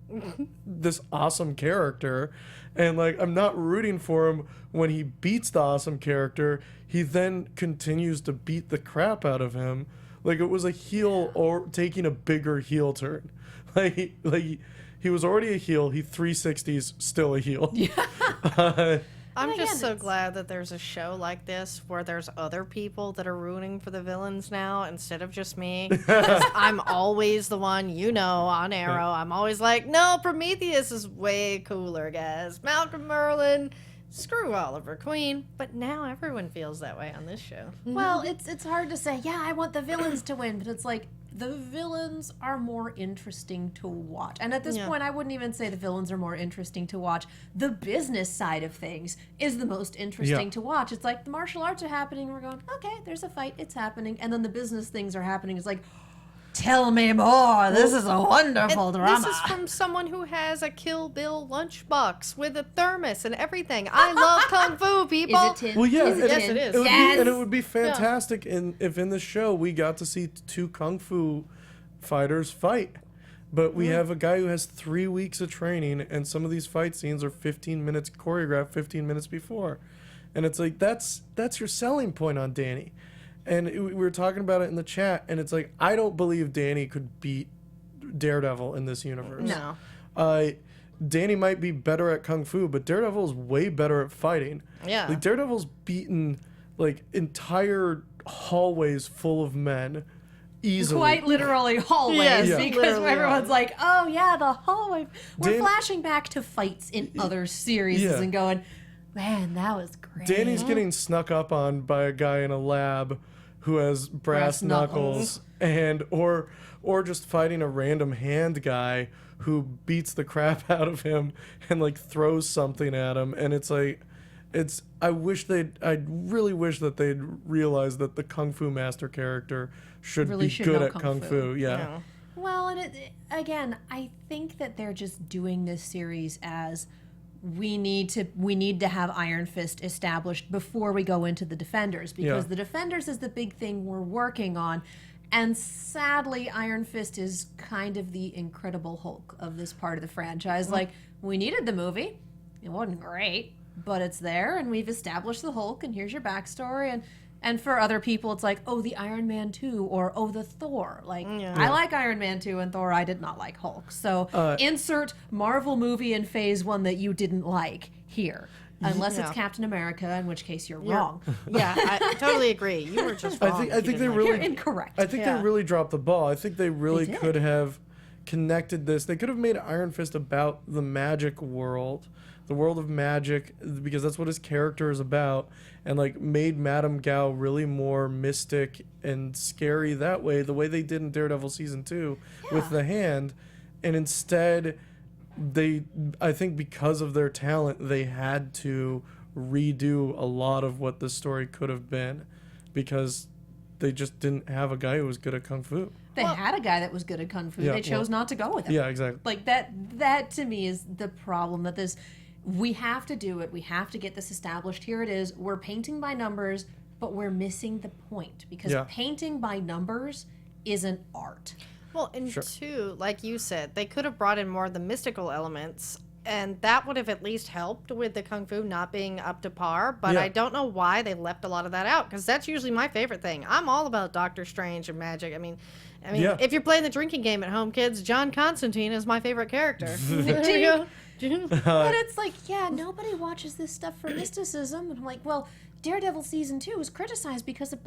this awesome character, and like I'm not rooting for him when he beats the awesome character. He then continues to beat the crap out of him. Like it was a heel or taking a bigger heel turn. Like he was already a heel. He 360s still a heel. Yeah. I'm just so glad that there's a show like this where there's other people that are rooting for the villains now instead of just me. 'Cause I'm always the one, on Arrow. I'm always like, no, Prometheus is way cooler, guys. Malcolm Merlin, screw Oliver Queen. But now everyone feels that way on this show. Well, it's hard to say, I want the villains to win, but it's like, the villains are more interesting to watch. And at this point, I wouldn't even say the villains are more interesting to watch. The business side of things is the most interesting to watch. It's like the martial arts are happening, and we're going, okay, there's a fight, it's happening. And then the business things are happening. It's like, tell me more. This is a wonderful drama. This is from someone who has a Kill Bill lunchbox with a thermos and everything. I love Kung Fu, people. Is it tin? Well, yeah, Is it Yes, tin? it is. And it would be fantastic if in the show we got to see two kung fu fighters fight. But we have a guy who has 3 weeks of training, and some of these fight scenes are 15 minutes choreographed 15 minutes before. And it's like, that's your selling point on Danny. And we were talking about it in the chat, and it's like, I don't believe Danny could beat Daredevil in this universe. No. Danny might be better at kung fu, but Daredevil is way better at fighting. Yeah. Like Daredevil's beaten like entire hallways full of men easily. Quite literally hallways, Yes, because literally everyone's like, oh yeah, the hallway. We're Dan- flashing back to fights in other series and going, man, that was great. Danny's getting snuck up on by a guy in a lab who has brass knuckles, and or just fighting a random hand guy who beats the crap out of him and like throws something at him, and it's like I really wish that they'd realized that the Kung Fu Master character should Really be should good know at Kung Kung Fu. Fu. Yeah. No. Well, and again, I think that they're just doing this series as we need to have Iron Fist established before we go into the Defenders, because the Defenders is the big thing we're working on. And sadly, Iron Fist is kind of the Incredible Hulk of this part of the franchise. Like, we needed the movie. It wasn't great, but it's there, and we've established the Hulk, and here's your backstory. And for other people, it's like, oh, the Iron Man 2, or oh, the Thor. Like, I like Iron Man 2 and Thor. I did not like Hulk. So insert Marvel movie in Phase 1 that you didn't like here. Unless it's Captain America, in which case you're wrong. Yeah, I totally agree. You were just wrong. I think they You're really incorrect. I think they really dropped the ball. I think they really could have connected this. They could have made Iron Fist about the magic world, the world of magic, because that's what his character is about, and like made Madame Gao really more mystic and scary that way, the way they did in Daredevil season 2 with the hand. And instead, I think because of their talent, they had to redo a lot of what the story could have been, because they just didn't have a guy who was good at kung fu. They had a guy that was good at kung fu. They chose not to go with him. Yeah, exactly. Like that to me is the problem, that this, we have to do it. We have to get this established. Here it is. We're painting by numbers, but we're missing the point, because painting by numbers isn't art. Well, and two, like you said, they could have brought in more of the mystical elements, and that would have at least helped with the kung fu not being up to par. But I don't know why they left a lot of that out, because that's usually my favorite thing. I'm all about Doctor Strange and magic. I mean, if you're playing the drinking game at home, kids, John Constantine is my favorite character. There you go. But it's like, nobody watches this stuff for mysticism. And I'm like, well, Daredevil season 2 was criticized because of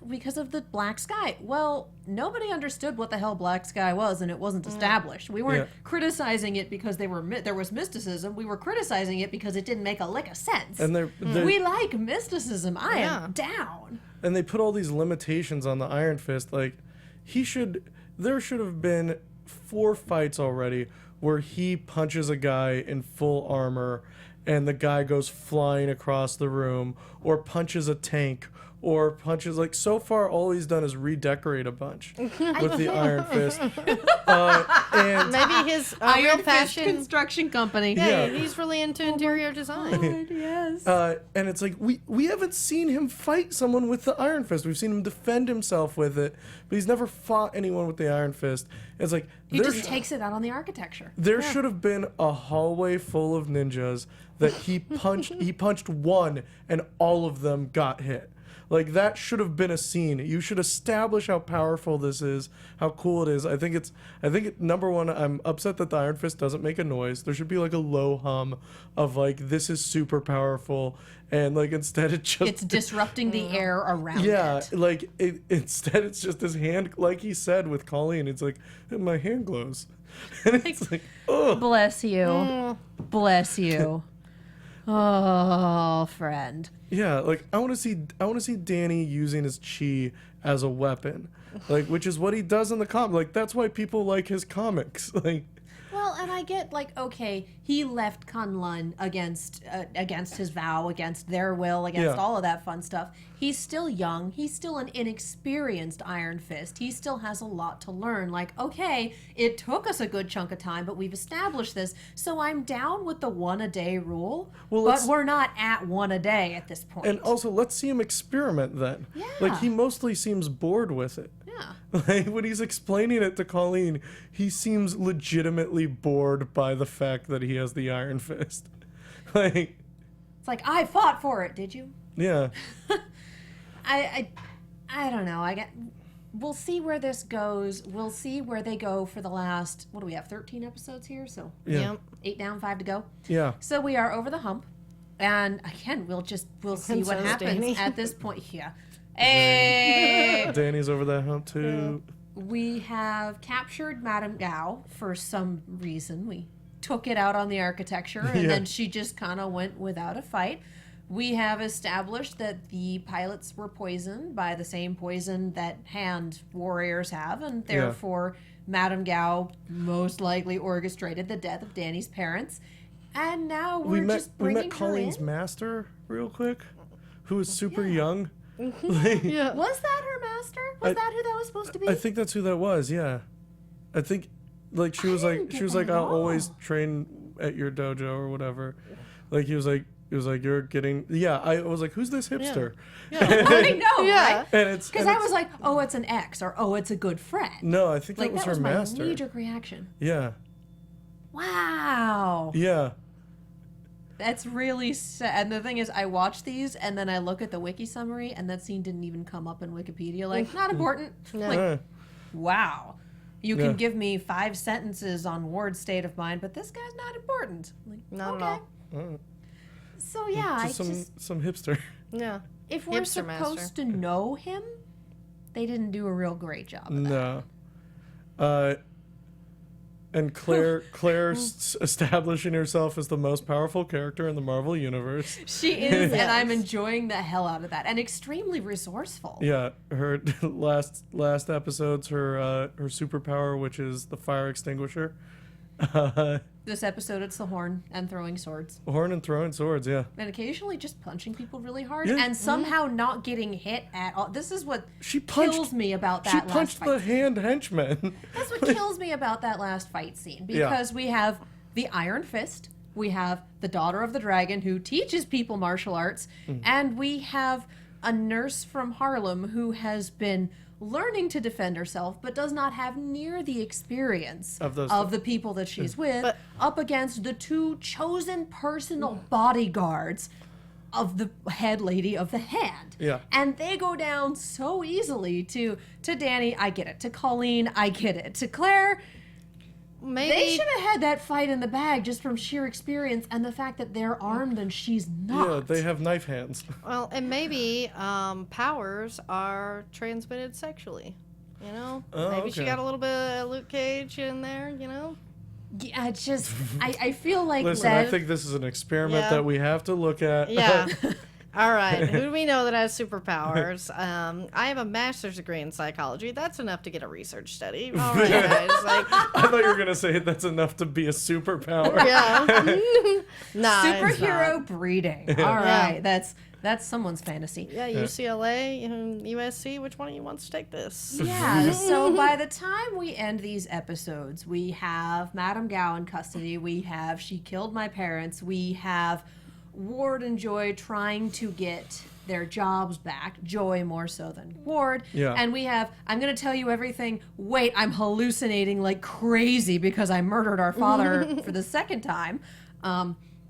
because of the black sky. Well, nobody understood what the hell black sky was, and it wasn't established. We weren't criticizing it because there was mysticism. We were criticizing it because it didn't make a lick of sense. And we like mysticism. I am down. And they put all these limitations on the Iron Fist. Like, there should have been 4 fights already where he punches a guy in full armor and the guy goes flying across the room, or punches a tank, or punches, like, so far all he's done is redecorate a bunch with the Iron Fist. And maybe his Iron real passion, Fist construction company. Yeah, he's really into interior design. God, yes. And it's like, we haven't seen him fight someone with the Iron Fist. We've seen him defend himself with it, but he's never fought anyone with the Iron Fist. It's like, he just takes it out on the architecture. There should have been a hallway full of ninjas that he punched one and all of them got hit. Like, that should have been a scene. You should establish how powerful this is, how cool it is. I think number one, I'm upset that the Iron Fist doesn't make a noise. There should be like a low hum of like, this is super powerful, and like instead it's disrupting the air around it. Yeah, like instead it's just his hand, like he said with Colleen. It's like, my hand glows, and it's like, oh, bless you, bless you. Oh, friend. Yeah, like I want to see Danny using his chi as a weapon, like, which is what he does in the comic. Like, that's why people like his comics. Like, well, and I get, like, okay, he left Kunlun against his vow, against their will, against all of that fun stuff. He's still young. He's still an inexperienced Iron Fist. He still has a lot to learn. Like, okay, it took us a good chunk of time, but we've established this, so I'm down with the 1-a-day rule, but we're not at 1 a day at this point. And also, let's see him experiment then. Yeah. Like, he mostly seems bored with it. Yeah. Like, when he's explaining it to Colleen, he seems legitimately bored by the fact that he has the Iron Fist. Like, it's like, I fought for it, did you? Yeah. I don't know. We'll see where this goes. We'll see where they go for the last, what do we have, 13 episodes here? So 8 down, 5 to go. Yeah. So we are over the hump. And again, we'll see what happens Danny. At this point. Yeah. Hey! Danny's over that hump too. We have captured Madame Gao for some reason. We took it out on the architecture, and then she just kind of went without a fight. We have established that the pilots were poisoned by the same poison that hand warriors have, and therefore Madame Gao most likely orchestrated the death of Danny's parents. And now we met Colleen's master real quick, who was super young. Was that her master? Was that who that was supposed to be? I think that's who that was. Yeah, I think like she was like I'll always train at your dojo or whatever. Like he was like you're getting I was like, who's this hipster? I know, right? And it's because I was like, oh, it's an ex, or oh, it's a good friend. No, I think that was her master. My knee-jerk reaction. Yeah. Wow. Yeah. That's really sad. And the thing is, I watch these, and then I look at the wiki summary, and that scene didn't even come up in Wikipedia. Like, not important. Like, wow. You can give me 5 sentences on Ward's state of mind, but this guy's not important. Like, not at all. So, yeah, some hipster. Yeah. If we're supposed to know him, they didn't do a real great job of that. No. And Claire's establishing herself as the most powerful character in the Marvel Universe. She is, and I'm enjoying the hell out of that. And extremely resourceful. Yeah, her last episode's her superpower, which is the fire extinguisher. This episode, it's the horn and throwing swords. Horn and throwing swords, yeah. And occasionally just punching people really hard Yeah. and somehow not getting hit at all. This is what She punched, kills me about that She last punched fight. the hand henchman. That's what kills me about that last fight scene. Because we have the Iron Fist, we have the Daughter of the Dragon who teaches people martial arts, and we have a nurse from Harlem who has been learning to defend herself but does not have near the experience of the people that she's with, up against the two chosen personal bodyguards of the head lady of the hand. Yeah. And they go down so easily to Danny, I get it. To Colleen, I get it. To Claire, Maybe they should have had that fight in the bag just from sheer experience and the fact that they're armed and she's not. Yeah, they have knife hands. Well, and maybe powers are transmitted sexually. You know, maybe she okay. got a little bit of Luke Cage in there. You know. Yeah, just I feel like Listen, that. I think this is an experiment Yeah. that we have to look at. Yeah. All right. Who do we know that has superpowers? I have a master's degree in psychology. That's enough to get a research study. All right, guys. Like, I thought you were gonna say that's enough to be a superpower. yeah. Nah, it's Superhero not. breeding. All right, that's someone's fantasy. Yeah, UCLA and USC. Which one of you wants to take this? Yeah, so by the time we end these episodes, we have Madame Gao in custody. We have She Killed My Parents. We have Ward and Joy trying to get their jobs back. Joy more so than Ward. Yeah. And we have, I'm going to tell you everything. Wait, I'm hallucinating like crazy because I murdered our father for the second time.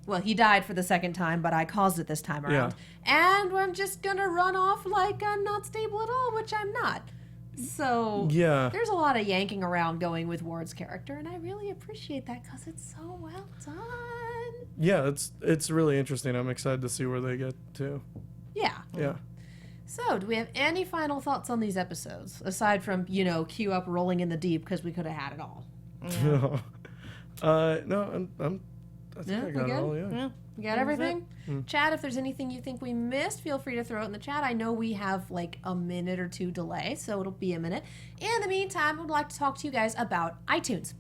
Well, he died for the second time, but I caused it this time around. And I'm just going to run off like I'm not stable at all, which I'm not. So Yeah. there's a lot of yanking around going with Ward's character, and I really appreciate that because it's so well done. Yeah, it's really interesting. I'm excited to see where they get to. Yeah. Yeah. So, do we have any final thoughts on these episodes aside from cue up Rolling in the Deep because we could have had it all? No, I think I got it all. Yeah. You got everything? Chat, if there's anything you think we missed, feel free to throw it in the chat. I know we have like a minute or two delay, so it'll be a minute. In the meantime, I would like to talk to you guys about iTunes.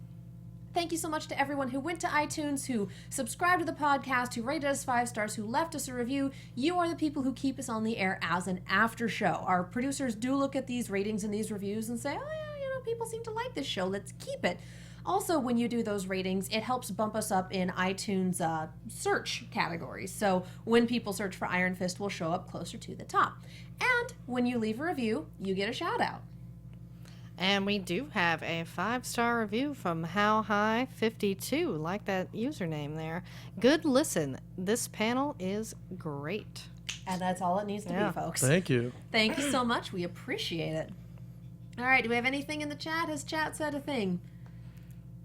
Thank you so much to everyone who went to iTunes, who subscribed to the podcast, who rated us 5 stars, who left us a review. You are the people who keep us on the air as an after show. Our producers do look at these ratings and these reviews and say, oh yeah, people seem to like this show. Let's keep it. Also, when you do those ratings, it helps bump us up in iTunes search categories. So when people search for Iron Fist, we'll show up closer to the top. And when you leave a review, you get a shout out. And we do have a 5-star review from How High 52. Like that username there. Good listen. This panel is great. And that's all it needs to be, folks. Thank you. Thank you so much. We appreciate it. All right, do we have anything in the chat? Has chat said a thing?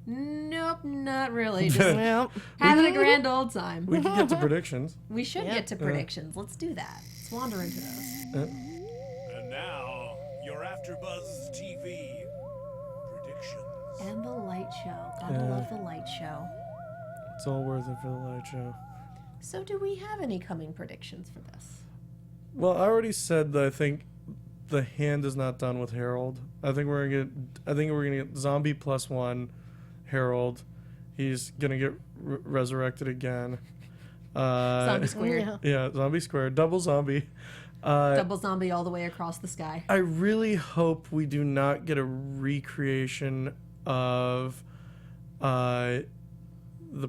Nope, not really. Just Well, having a grand old time. We can get to predictions. We should get to predictions. Let's do that. Let's wander into those. And now, your AfterBuzz TV predictions. And the light show. Gotta love the light show. It's all worth it for the light show. So do we have any coming predictions for this? Well, I already said that I think the hand is not done with Harold. I think we're gonna get zombie +1 Harold. He's gonna get resurrected again. Zombie squared. Yeah, zombie squared. Double zombie. Double zombie all the way across the sky. I really hope we do not get a recreation of the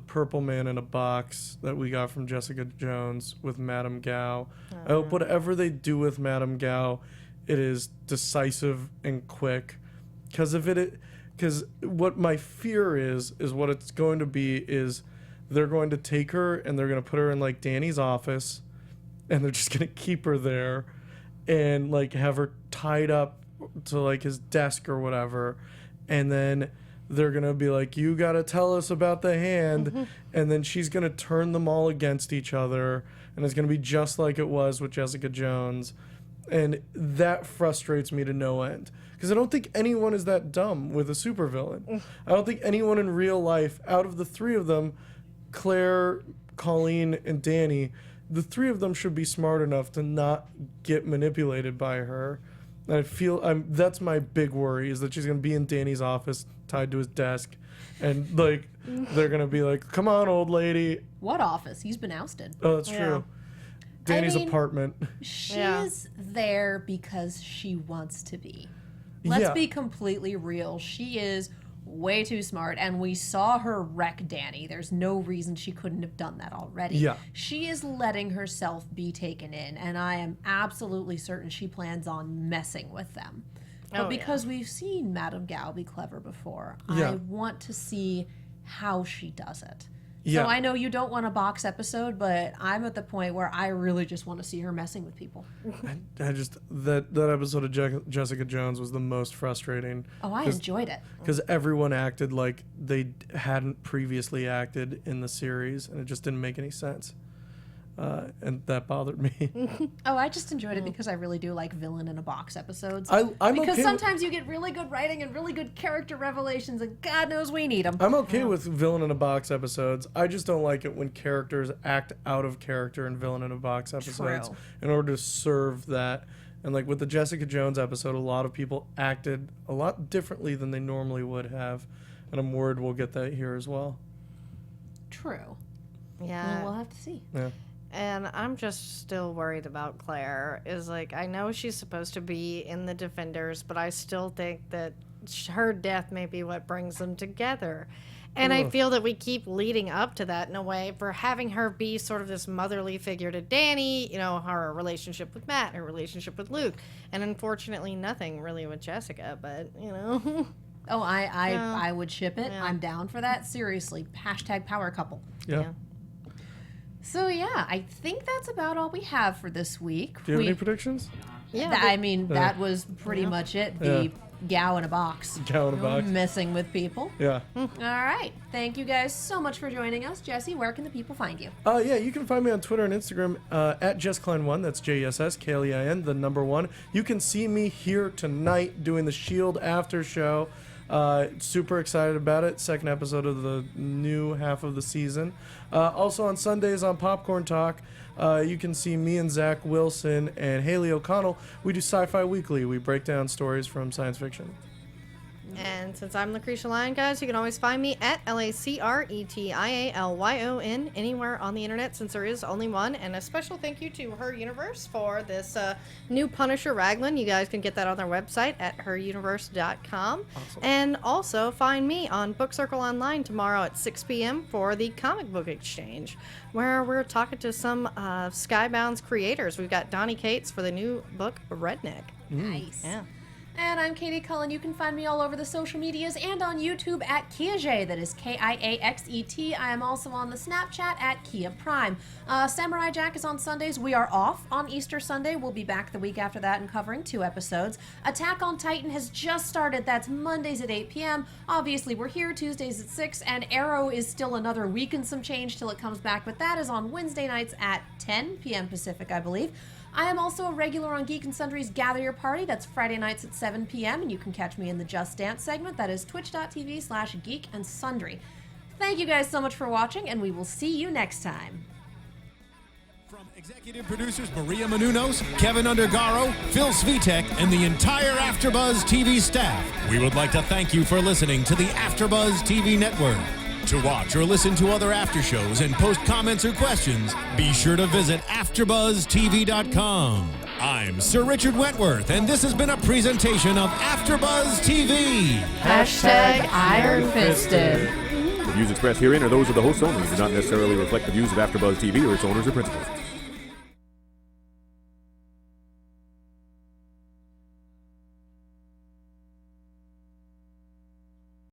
purple man in a box that we got from Jessica Jones with Madame Gao. I hope whatever they do with Madame Gao, it is decisive and quick. Because what my fear is what it's going to be is they're going to take her and they're going to put her in like Danny's office and they're just going to keep her there and like have her tied up to like his desk or whatever. And then they're going to be like, you got to tell us about the hand. And then she's going to turn them all against each other. And it's going to be just like it was with Jessica Jones. And that frustrates me to no end. Because I don't think anyone is that dumb with a supervillain. I don't think anyone in real life, out of the three of them, Claire, Colleen, and Danny, the three of them should be smart enough to not get manipulated by her. And I feel that's my big worry, is that she's going to be in Danny's office tied to his desk. And, like, they're going to be like, come on, old lady. What office? He's been ousted. Oh, that's true. Danny's apartment. She is there because she wants to be. Let's be completely real. She is way too smart, and we saw her wreck Danny. There's no reason she couldn't have done that already. Yeah. She is letting herself be taken in, and I am absolutely certain she plans on messing with them. But because we've seen Madame Gao be clever before, I want to see how she does it. So I know you don't want a box episode, but I'm at the point where I really just want to see her messing with people. I just that episode of Jessica Jones was the most frustrating. Oh, I enjoyed it. Because everyone acted like they hadn't previously acted in the series, and it just didn't make any sense. And that bothered me. Oh, I just enjoyed it because I really do like villain in a box episodes. I'm because okay sometimes you get really good writing and really good character revelations, and God knows we need them. I'm okay with villain in a box episodes. I just don't like it when characters act out of character in villain in a box episodes in order to serve that. And like with the Jessica Jones episode, a lot of people acted a lot differently than they normally would have. And I'm worried we'll get that here as well. True. Yeah. Well, we'll have to see. Yeah. And I'm just still worried about Claire. Is like, I know she's supposed to be in the Defenders, but I still think that her death may be what brings them together. And I feel that we keep leading up to that in a way, for having her be sort of this motherly figure to Danny, you know, her relationship with Matt, her relationship with Luke. And unfortunately, nothing really with Jessica, but, you know. Oh, I would ship it. Yeah. I'm down for that. Seriously. # power couple. Yeah. So, yeah, I think that's about all we have for this week. Do you have any predictions? Yeah. That was pretty much it. The Gao in a box. Gao in a box. Messing with people. Yeah. All right. Thank you guys so much for joining us. Jesse, where can the people find you? Yeah, you can find me on Twitter and Instagram at JessKlein1. That's JessKlein, the number 1. You can see me here tonight doing the S.H.I.E.L.D. after show. Super excited about it. Second episode of the new half of the season. Also on Sundays on Popcorn Talk, you can see me and Zach Wilson and Haley O'Connell. We do Sci-Fi Weekly. We break down stories from science fiction. And since I'm Lacretia Lyon, guys, you can always find me at LACRETIALYON anywhere on the internet, since there is only one. And a special thank you to Her Universe for this new Punisher raglan. You guys can get that on their website at heruniverse.com. Awesome. And also find me on Book Circle Online tomorrow at 6 p.m. for the Comic Book Exchange, where we're talking to some Skybound's creators. We've got Donnie Cates for the new book, Redneck. Nice. Yeah. And I'm Katie Cullen. You can find me all over the social medias and on YouTube at Kiaxet. That is KIAXET. I am also on the Snapchat at Kia Prime. Samurai Jack is on Sundays. We are off on Easter Sunday. We'll be back the week after that and covering 2 episodes. Attack on Titan has just started. That's Mondays at 8 p.m. Obviously, we're here Tuesdays at 6, and Arrow is still another week and some change till it comes back, but that is on Wednesday nights at 10 p.m. Pacific, I believe. I am also a regular on Geek and Sundry's Gather Your Party. That's Friday nights at 7 p.m. and you can catch me in the Just Dance segment. That is twitch.tv/Geek and Sundry. Thank you guys so much for watching, and we will see you next time. From executive producers Maria Menounos, Kevin Undergaro, Phil Svitek, and the entire AfterBuzz TV staff, we would like to thank you for listening to the AfterBuzz TV network. To watch or listen to other after shows and post comments or questions, be sure to visit AfterBuzzTV.com. I'm Sir Richard Wentworth, and this has been a presentation of AfterBuzz TV. #Iron Fisted. The views expressed herein are those of the hosts only and do not necessarily reflect the views of AfterBuzz TV or its owners or principals.